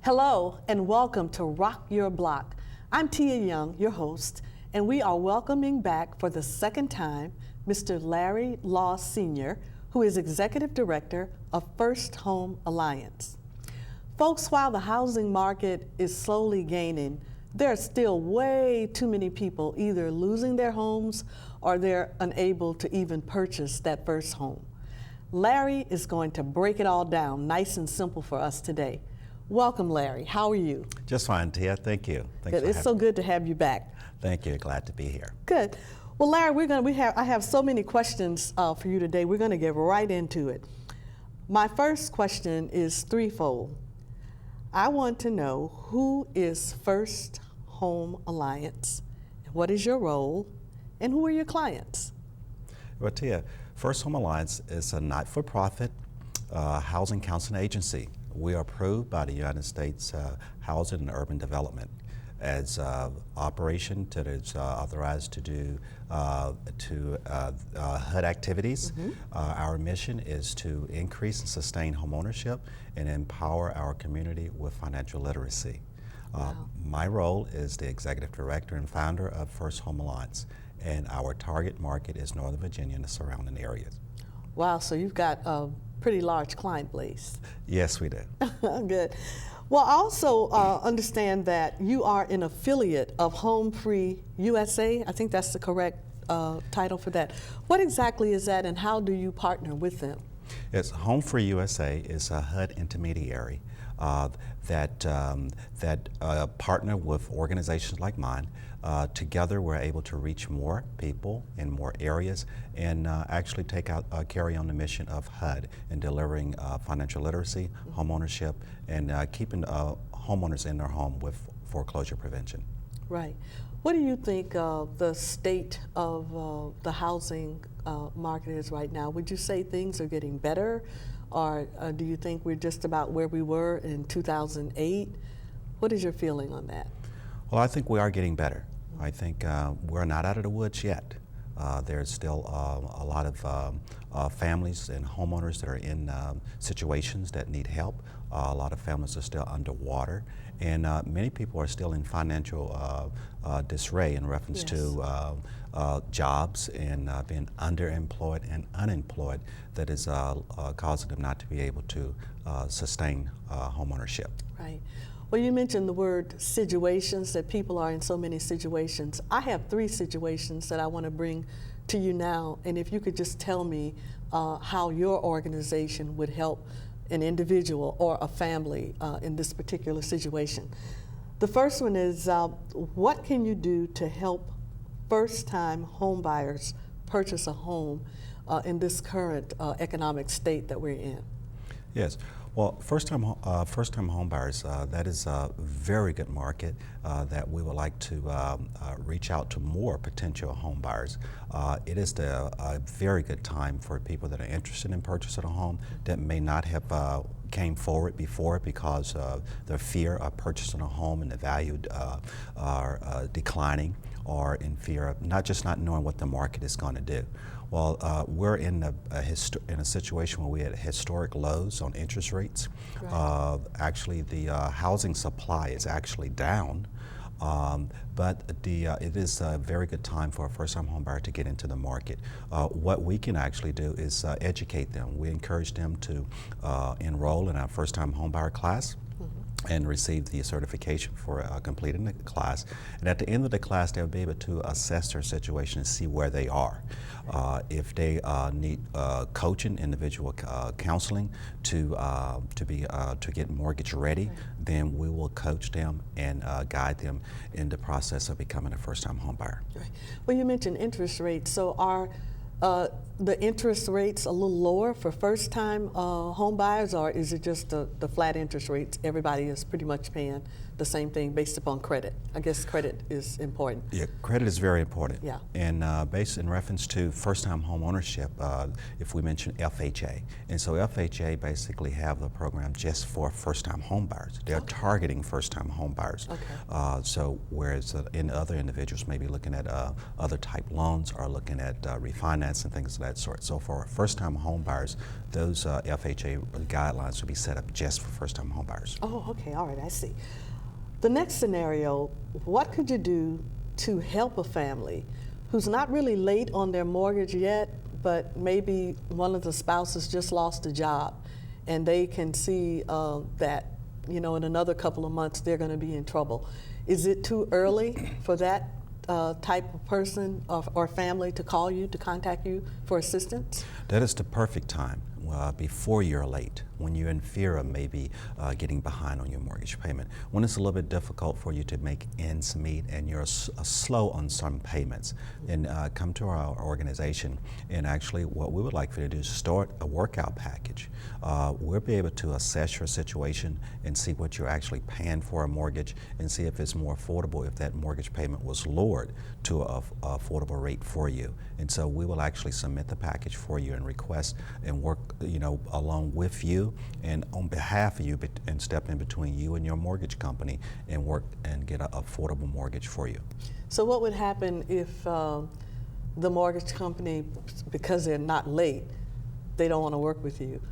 Hello and welcome to Rock Your Block. I'm Tia Young, your host, and we are welcoming back for the second time Mr. Larry Law Sr., who is Executive Director of First Home Alliance. Folks, while the housing market is slowly gaining, there are still way too many people either losing their homes or they're unable to even purchase that first home. Larry is going to break it all down nice and simple for us today. Welcome, Larry. How are you? Just fine, Tia. Thank you. Good. It's so good to have you back. Thank you. Glad to be here. Good. Well, Larry, I have so many questions for you today. We're going to get right into it. My first question is threefold. I want to know, who is First Home Alliance? What is your role? And who are your clients? Well, Tia, First Home Alliance is a not-for-profit housing counseling agency. We are approved by the United States Housing and Urban Development as operation that is authorized to do HUD activities. Mm-hmm. Our mission is to increase and sustain homeownership and empower our community with financial literacy. Wow. My role is the Executive Director and founder of First Home Alliance, and our target market is Northern Virginia and the surrounding areas. Wow, so you've got a pretty large client base. Yes, we do. Good. Well, I also understand that you are an affiliate of Home Free USA. I think that's the correct title for that. What exactly is that, and how do you partner with them? Yes, Home Free USA is a HUD intermediary that partner with organizations like mine. Together, we're able to reach more people in more areas and actually carry on the mission of HUD in delivering financial literacy, homeownership, and keeping homeowners in their home with foreclosure prevention. Right. What do you think the state of the housing market is right now? Would you say things are getting better, or do you think we're just about where we were in 2008? What is your feeling on that? Well, I think we are getting better. I think we're not out of the woods yet. There's still a lot of families and homeowners that are in situations that need help. A lot of families are still underwater, and many people are still in financial disarray in reference to jobs and being underemployed and unemployed that is causing them not to be able to sustain homeownership. Right. Well, you mentioned the word situations, that people are in so many situations. I have 3 situations that I want to bring to you now, and if you could just tell me how your organization would help an individual or a family in this particular situation. The first one is, what can you do to help first-time home buyers purchase a home in this current economic state that we're in? Yes. Well, first-time home buyers, that is a very good market that we would like to reach out to more potential home buyers. It is a very good time for people that are interested in purchasing a home that may not have came forward before because of their fear of purchasing a home and the value are declining, or in fear of not knowing what the market is going to do. Well, we're in a situation where we had historic lows on interest rates. Right. Actually, the housing supply is actually down, but it is a very good time for a first-time home buyer to get into the market. What we can actually do is educate them. We encourage them to enroll in our first-time home buyer class and receive the certification for completing the class. And at the end of the class, they'll be able to assess their situation and see where they are. If they need coaching, individual counseling to get mortgage ready, then we will coach them and guide them in the process of becoming a first-time home buyer. Right. Well, you mentioned interest rates. So are the interest rates a little lower for first-time home buyers, or is it just the flat interest rates? Everybody is pretty much paying the same thing based upon credit. I guess credit is important. Yeah, credit is very important. Yeah. And based in reference to first-time home ownership, if we mention FHA, and so FHA basically have a program just for first-time home buyers. They're targeting first-time home buyers. Okay. So whereas in other individuals may be looking at other type loans or looking at refinance refinance and things of that sort. So for first-time home buyers, those FHA guidelines will be set up just for first-time home buyers. Oh, okay, all right, I see. The next scenario, what could you do to help a family who's not really late on their mortgage yet, but maybe one of the spouses just lost a job and they can see that, in another couple of months they're going to be in trouble? Is it too early for that type of person or family to call you, to contact you for assistance? That is the perfect time, before you're late, when you're in fear of maybe getting behind on your mortgage payment, when it's a little bit difficult for you to make ends meet and you're slow on some payments. Then come to our organization, and actually what we would like for you to do is start a workout package. We'll be able to assess your situation and see what you're actually paying for a mortgage and see if it's more affordable if that mortgage payment was lowered to an affordable rate for you. And so we will actually submit the package for you and request and work along with you and on behalf of you, and step in between you and your mortgage company and work and get an affordable mortgage for you. So what would happen if the mortgage company, because they're not late, they don't want to work with you?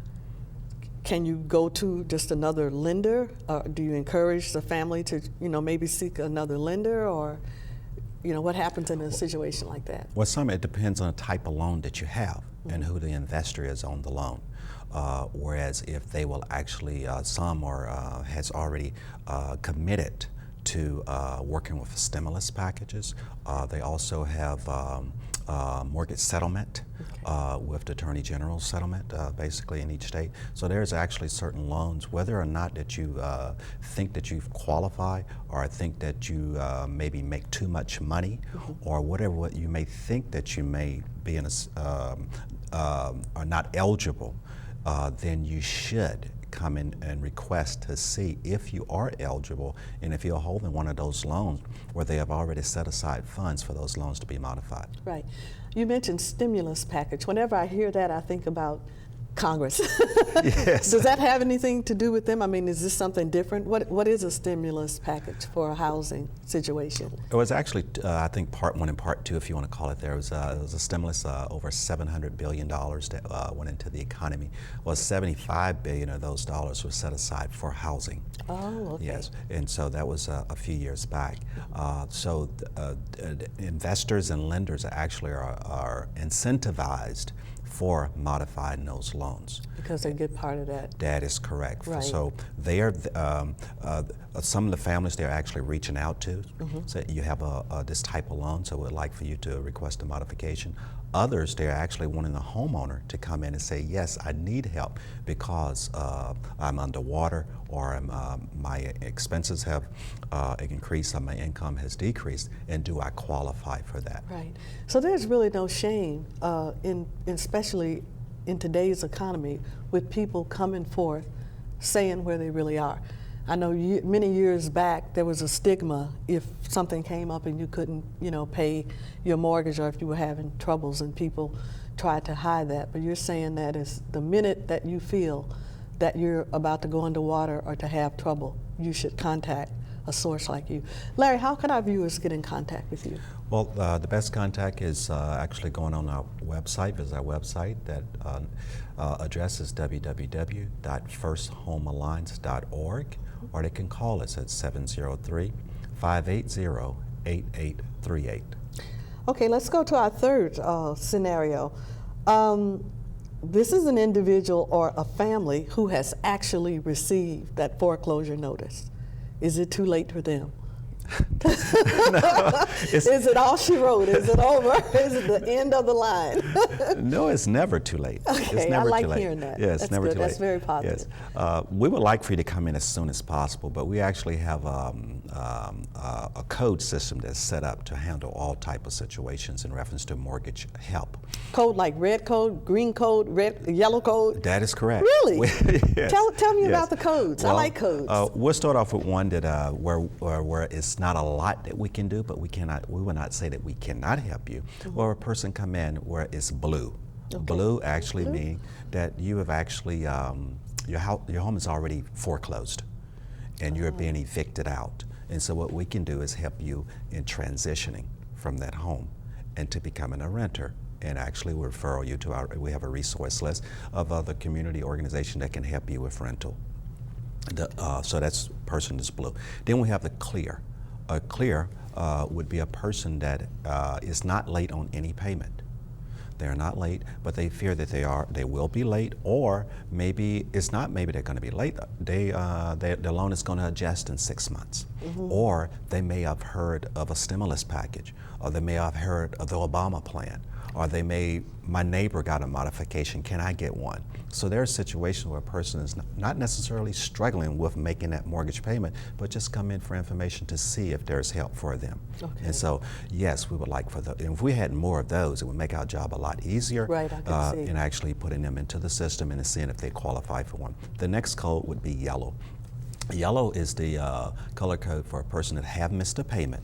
Can you go to just another lender? Or do you encourage the family to, maybe seek another lender? Or, what happens in a situation like that? Well, it depends on the type of loan that you have and who the investor is on the loan. Whereas if they will actually, some has already committed to working with stimulus packages. They also have mortgage settlement with the Attorney General's settlement, basically in each state. So there's actually certain loans, whether or not that you think that you qualify, or think that you maybe make too much money, or whatever what you may think that you may be in are not eligible, then you should come in and request to see if you are eligible and if you're holding one of those loans where they have already set aside funds for those loans to be modified. Right. You mentioned stimulus package. Whenever I hear that, I think about Congress. Yes. Does that have anything to do with them? I mean, is this something different? What is a stimulus package for a housing situation? It was actually, I think, part one and part two, if you want to call it. It was a stimulus over $700 billion that went into the economy. Well, $75 billion of those dollars was set aside for housing. Oh, okay. Yes, and so that was a few years back. So investors and lenders actually are incentivized for modifying those loans. Because they get part of that. That is correct. Right. So they are, some of the families they're actually reaching out to, say you have this type of loan, so we'd like for you to request a modification. Others, they're actually wanting the homeowner to come in and say, yes, I need help because I'm underwater, or my expenses have increased, or my income has decreased, and do I qualify for that? Right. So there's really no shame, especially in today's economy, with people coming forth saying where they really are. I know many years back there was a stigma if something came up and you couldn't, pay your mortgage, or if you were having troubles, and people tried to hide that. But you're saying that is the minute that you feel that you're about to go underwater or to have trouble, you should contact a source like you. Larry, how can our viewers get in contact with you? Well, the best contact is actually going on our website. Visit our website. That address is www.firsthomealliance.org, or they can call us at 703-580-8838. Okay, let's go to our third scenario. This is an individual or a family who has actually received that foreclosure notice. Is it too late for them? Is it all she wrote? Is it over? Is it the end of the line? No, it's never too late. Okay, it's never I like too late. hearing that. Yes, That's never good. too late. That's very positive. Yes. We would like for you to come in as soon as possible, but we actually have a code system that's set up to handle all type of situations in reference to mortgage help. Code like red code, green code, yellow code? That is correct. Really? Yes. Tell me Yes. about the codes. Well, I like codes. We'll start off with one that where it's not a lot that we can do, but we will not say that we cannot help you. Or a person come in where it's blue. Okay. Blue actually means that you have actually your home is already foreclosed, and you're being evicted out. And so what we can do is help you in transitioning from that home and to becoming a renter and actually we'll refer you to we have a resource list of other community organizations that can help you with rental. So that's person is blue. Then we have the clear. A clear would be a person that is not late on any payment. They're not late, but they fear that they will be late, or maybe it's not. Maybe they're going to be late. Their loan is going to adjust in 6 months, or they may have heard of a stimulus package, or they may have heard of the Obama plan, or my neighbor got a modification. Can I get one? So there are situations where a person is not necessarily struggling with making that mortgage payment, but just come in for information to see if there's help for them. Okay. And so, yes, we would like and if we had more of those, it would make our job a lot easier. Right, I can see. In actually putting them into the system and seeing if they qualify for one. The next code would be yellow. Yellow is the color code for a person that have missed a payment,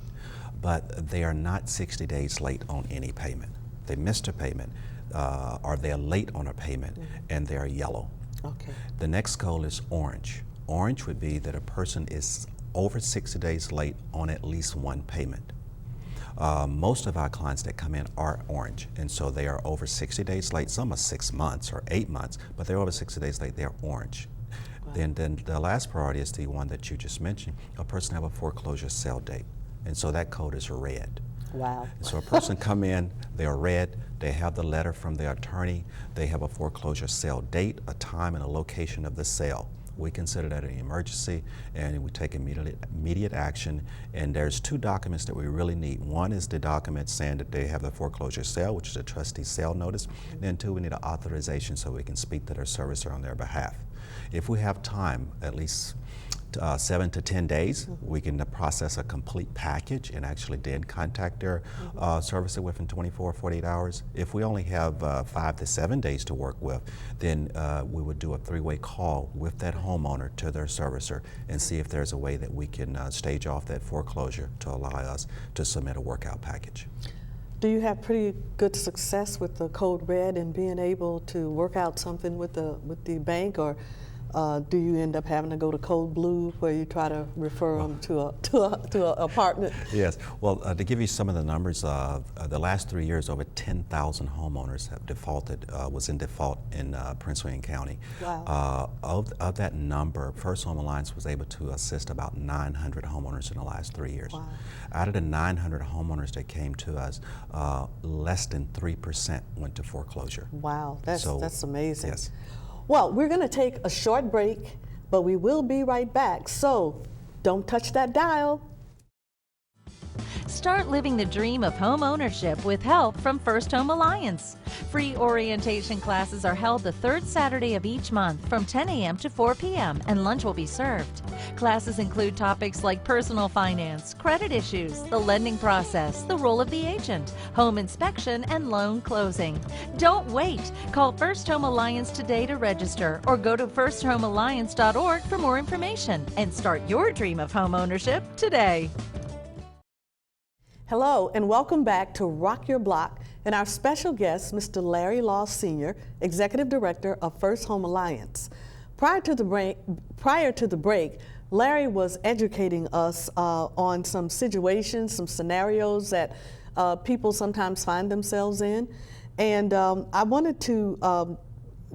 but they are not 60 days late on any payment. They missed a payment, or they're late on a payment, and they're yellow. Okay. The next code is orange. Orange would be that a person is over 60 days late on at least one payment. Most of our clients that come in are orange, and so they are over 60 days late. Some are 6 months or 8 months, but they're over 60 days late. They're orange. Wow. Then the last priority is the one that you just mentioned. A person have a foreclosure sale date, and so that code is red. Wow. So a person come in, they're red, they have the letter from their attorney, they have a foreclosure sale date, a time and a location of the sale. We consider that an emergency, and we take immediate action. And there's 2 documents that we really need. One is the document saying that they have the foreclosure sale, which is a trustee sale notice. And then 2, we need an authorization so we can speak to their servicer on their behalf. If we have time, at least 7 to 10 days, we can process a complete package and actually then contact their servicer within 24 or 48 hours. If we only have 5 to 7 days to work with, then we would do a 3-way call with that homeowner to their servicer and see if there's a way that we can stage off that foreclosure to allow us to submit a workout package. Do you have pretty good success with the code red and being able to work out something with the bank, or do you end up having to go to code blue where you try to refer them to an apartment? Yes. Well, to give you some of the numbers, the last 3 years, over 10,000 homeowners have defaulted, was in default in Prince William County. Wow. Of that number, First Home Alliance was able to assist about 900 homeowners in the last 3 years. Wow. Out of the 900 homeowners that came to us, less than 3% went to foreclosure. Wow, that's amazing. Yes. Well, we're going to take a short break, but we will be right back. So don't touch that dial. Start living the dream of home ownership with help from First Home Alliance. Free orientation classes are held the 3rd Saturday of each month from 10 a.m. to 4 p.m. and lunch will be served. Classes include topics like personal finance, credit issues, the lending process, the role of the agent, home inspection, and loan closing. Don't wait. Call First Home Alliance today to register or go to firsthomealliance.org for more information and start your dream of home ownership today. Hello, and welcome back to Rock Your Block, and our special guest, Mr. Larry Law Sr., Executive Director of First Home Alliance. Prior to the break, Larry was educating us on some situations, some scenarios that people sometimes find themselves in. And I wanted to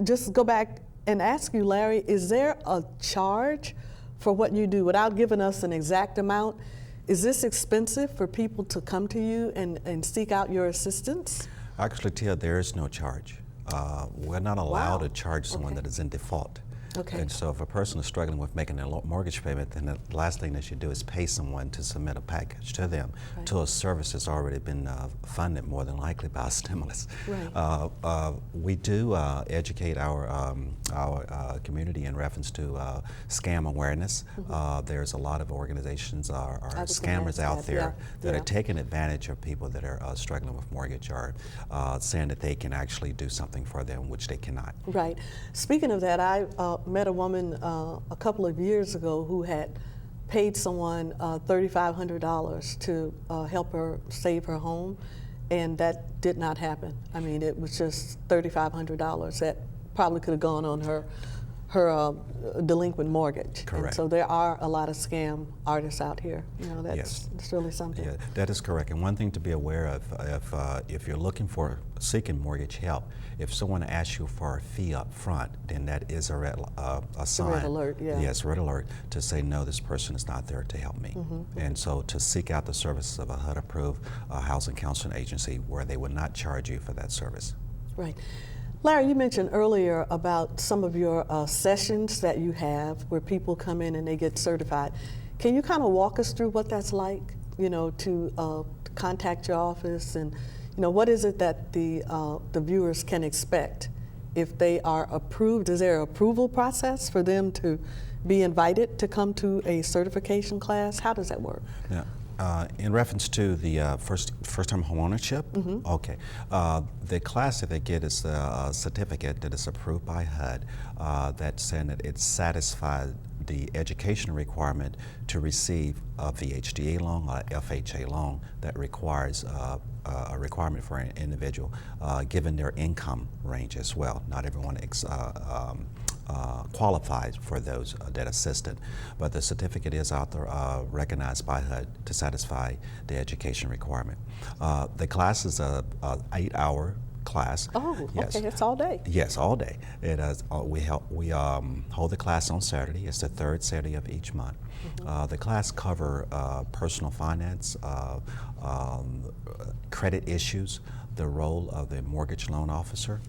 just go back and ask you, Larry, is there a charge for what you do? Without giving us an exact amount, is this expensive for people to come to you and seek out your assistance? Actually, Tia, there is no charge. We're not allowed to charge someone that is in default. Okay. And so if a person is struggling with making a mortgage payment, then the last thing they should do is pay someone to submit a package to them to a service that's already been funded more than likely by a stimulus. Right. We do educate our community in reference to scam awareness. There's a lot of organizations are scammers out there that are taking advantage of people that are struggling with mortgage or saying that they can actually do something for them, which they cannot. Right. Speaking of that, I met a woman a couple of years ago who had paid someone $3,500 to help her save her home, and that did not happen. I mean, it was just $3,500 that probably could have gone on her her delinquent mortgage. Correct. And so there are a lot of scam artists out here. You know, Yes. that's really something. Yeah, that is correct. And one thing to be aware of, if you're seeking mortgage help, if someone asks you for a fee up front, then that is a sign. red alert, yeah. Yes, red alert to say, no, this person is not there to help me. And so to seek out the services of a HUD-approved housing counseling agency where they would not charge you for that service. Right. Larry, you mentioned earlier about some of your sessions that you have where people come in and they get certified. Can you kind of walk us through what that's like, you know, to contact your office, and, you know, what is it that the viewers can expect if they are approved? Is there an approval process for them to be invited to come to a certification class? How does that work? Yeah. In reference to the first-time homeownership, okay, the class that they get is a certificate that is approved by HUD that's saying that it satisfies the education requirement to receive a VHDA loan or FHA loan that requires a requirement for an individual given their income range as well. Not everyone qualifies for those that assisted, but the certificate is recognized by HUD to satisfy the education requirement. The class is a 8-hour class. Oh, yes. Okay, it's all day. Yes, all day. It is. We hold the class on Saturday. It's the third Saturday of each month. The class cover personal finance, credit issues, the role of the mortgage loan officer,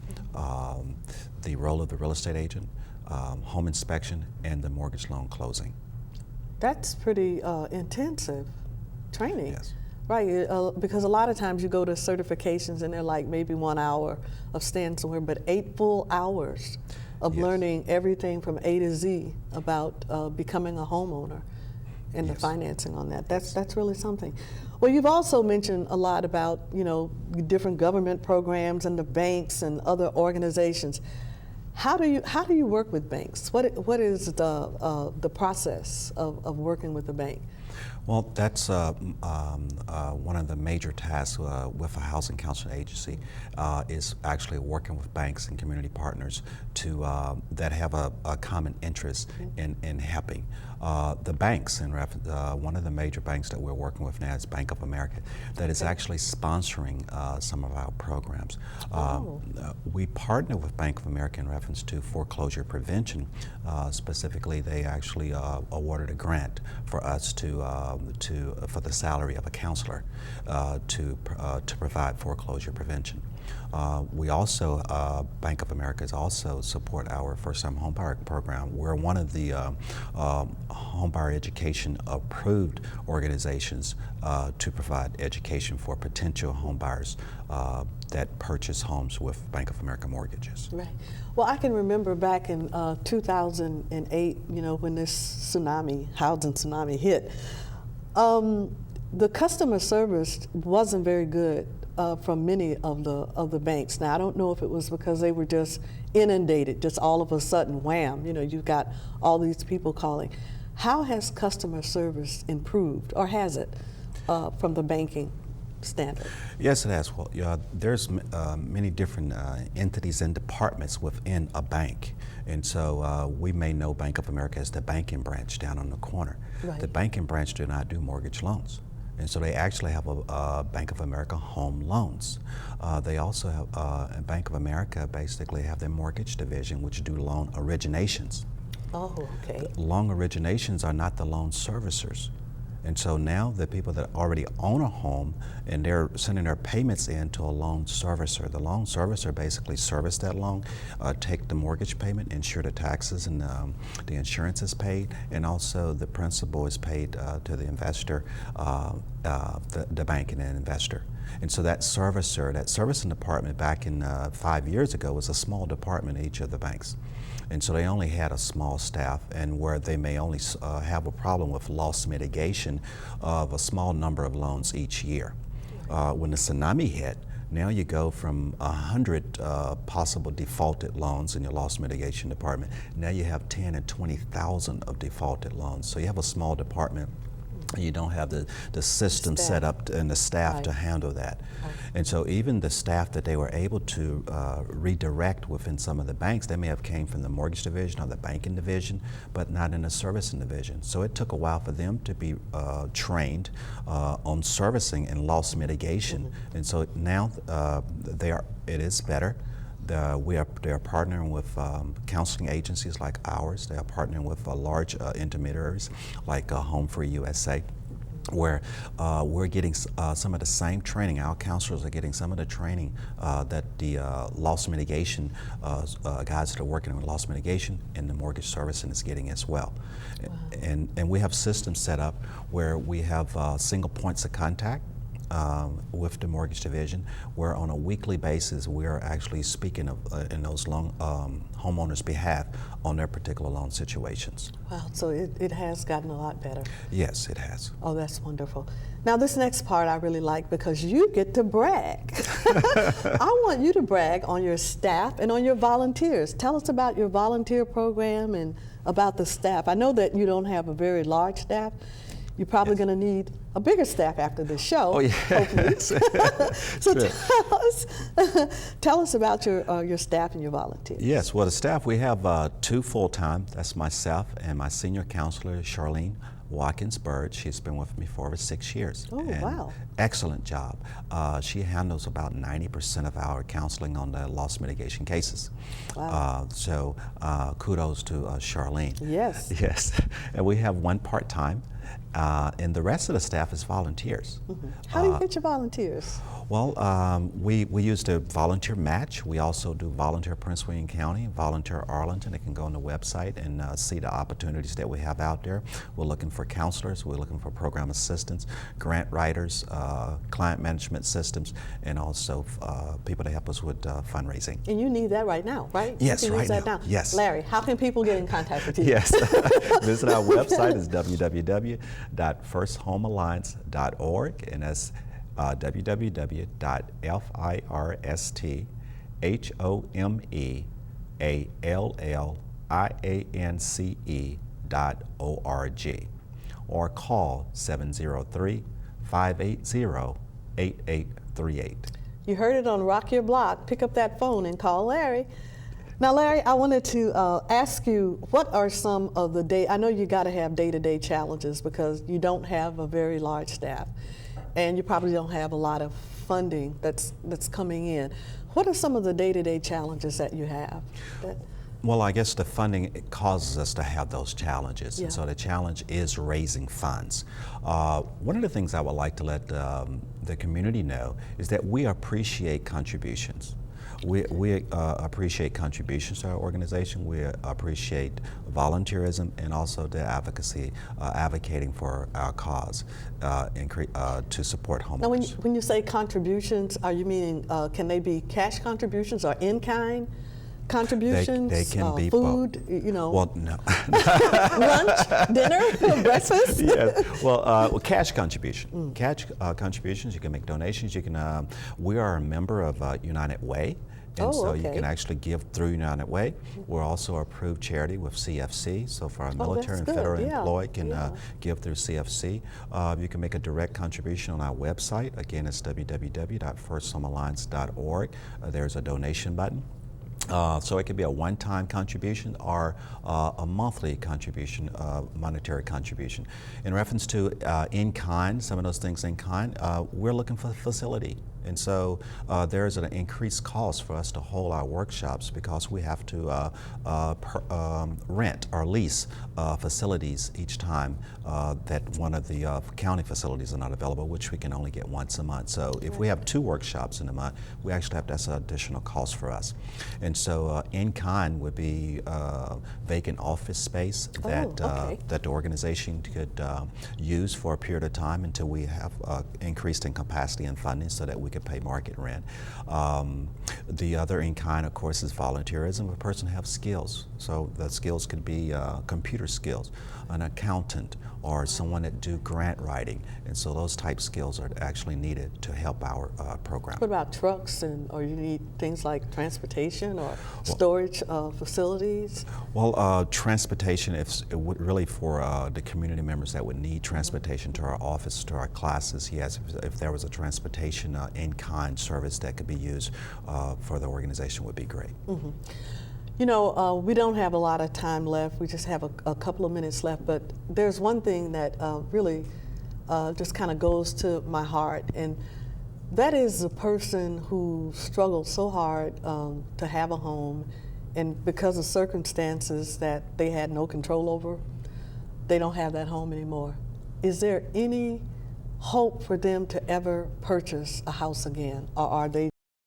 the role of the real estate agent, home inspection, and the mortgage loan closing. That's pretty intensive training. Yes. Right, because a lot of times you go to certifications and they're like maybe 1 hour of staying somewhere, but 8 full hours of Yes. learning everything from A to Z about becoming a homeowner and the Yes. financing on that. That's really something. Well, you've also mentioned a lot about, you know, different government programs and the banks and other organizations. How do you work with banks? What is the process of working with the bank? Well, that's one of the major tasks with a housing counseling agency is actually working with banks and community partners that have a common interest in helping. The banks, one of the major banks that we're working with now is Bank of America, that is actually sponsoring some of our programs. We partner with Bank of America in reference to foreclosure prevention. Specifically, they actually awarded a grant for us for the salary of a counselor to provide foreclosure prevention. We also, Bank of America is also support our first-time homebuyer program. We're one of the homebuyer education approved organizations to provide education for potential homebuyers that purchase homes with Bank of America mortgages. Right. Well, I can remember back in 2008, you know, when this housing tsunami hit, the customer service wasn't very good from many of the banks. Now, I don't know if it was because they were just inundated, just all of a sudden, wham, you know, you've got all these people calling. How has customer service improved, or has it, from the banking standard? Yes, it has. Well, there's many different entities and departments within a bank. And so we may know Bank of America as the banking branch down on the corner. Right. The banking branch do not do mortgage loans. And so they actually have a Bank of America home loans. They also have, Bank of America basically have their mortgage division, which do loan originations. Oh, okay. Loan originations are not the loan servicers. And so now the people that already own a home and they're sending their payments in to a loan servicer. The loan servicer basically service that loan, take the mortgage payment, ensure the taxes and the insurance is paid, and also the principal is paid to the investor, the bank and the investor. And so that servicer, that servicing department back in 5 years ago was a small department in each of the banks. And so they only had a small staff, and where they may only have a problem with loss mitigation of a small number of loans each year. When the tsunami hit, now you go from 100 possible defaulted loans in your loss mitigation department. Now you have 10 and 20,000 of defaulted loans. So you have a small department You don't have the system Staff. set up and the staff Right. to handle that. Right. And so even the staff that they were able to redirect within some of the banks, they may have came from the mortgage division or the banking division, but not in the servicing division. So it took a while for them to be trained on servicing and loss mitigation. Mm-hmm. And so now it is better. They are partnering with counseling agencies like ours. They are partnering with large intermediaries like Home Free USA, where we're getting some of the same training. Our counselors are getting some of the training that the loss mitigation guys that are working on loss mitigation and the mortgage servicing is getting as well. Wow. And we have systems set up where we have single points of contact with the mortgage division, where on a weekly basis we are actually speaking of, in those homeowners' behalf on their particular loan situations. Wow, so it has gotten a lot better. Yes, it has. Oh, that's wonderful. Now, this next part I really like because you get to brag. I want you to brag on your staff and on your volunteers. Tell us about your volunteer program and about the staff. I know that you don't have a very large staff. You're probably going to need a bigger staff after this show. Oh, yeah. Hopefully. So tell us about your staff and your volunteers. Yes, well, the staff, we have 2 full-time. That's myself and my senior counselor, Charlene Watkins Bird. She's been with me for over 6 years. Oh, and wow. Excellent job. She handles about 90% of our counseling on the loss mitigation cases. Wow. So kudos to Charlene. Yes. Yes. And we have 1 part-time. And the rest of the staff is volunteers. Mm-hmm. How do you get your volunteers? Well, we use the volunteer match. We also do volunteer Prince William County, volunteer Arlington. They can go on the website and see the opportunities that we have out there. We're looking for counselors. We're looking for program assistants, grant writers, client management systems, and also people to help us with fundraising. And you need that right now, right? Yes, you can right use that now. Yes. Larry, how can people get in contact with you? Yes. Visit our website is www.firsthomealliance.org, and that's www.firsthomealliance.org, or call 703-580-8838. You heard it on Rock Your Block. Pick up that phone and call Larry. Now, Larry, I wanted to ask you, what are some of the I know you got to have day-to-day challenges because you don't have a very large staff, and you probably don't have a lot of funding that's coming in. What are some of the day-to-day challenges that you have? Well, I guess the funding causes us to have those challenges, Yeah. and so the challenge is raising funds. One of the things I would like to let the community know is that we appreciate contributions. We appreciate contributions to our organization. We appreciate volunteerism and also the advocacy, advocating for our cause to support homeowners. Now, when you say contributions, are you meaning can they be cash contributions or in-kind contributions? They can be food, both. you know. Well, no. Lunch, dinner, breakfast. Yes. Well, cash contribution. Cash contributions. You can make donations. You can. We are a member of United Way. And so you can actually give through United Way. We're also approved charity with CFC. So for our military and federal employed can give through CFC. You can make a direct contribution on our website. Again, it's www.firsthomealliance.org. There's a donation button. So it could be a one-time contribution or a monthly contribution, monetary contribution. In reference to in-kind, some of those things in kind, we're looking for a facility. And so there's an increased cost for us to hold our workshops because we have to rent or lease facilities each time that one of the county facilities are not available, which we can only get once a month. So if we have 2 workshops in a month, we actually have that's an additional cost for us. And so in kind would be vacant office space that that the organization could use for a period of time until we have increased in capacity and funding so that we could pay market rent. The other in kind, of course, is volunteerism. A person has skills. So the skills could be computer skills, an accountant, or someone that do grant writing. And so those type skills are actually needed to help our program. What about trucks, or you need things like transportation or storage facilities? Well, transportation, if it would really for the community members that would need transportation to our office, to our classes, yes, if there was a transportation in-kind service that could be used for the organization would be great. Mm-hmm. You know, we don't have a lot of time left. We just have a couple of minutes left, but there's one thing that really just kind of goes to my heart, and that is the person who struggled so hard to have a home, and because of circumstances that they had no control over, they don't have that home anymore. Is there any hope for them to ever purchase a house again, or are they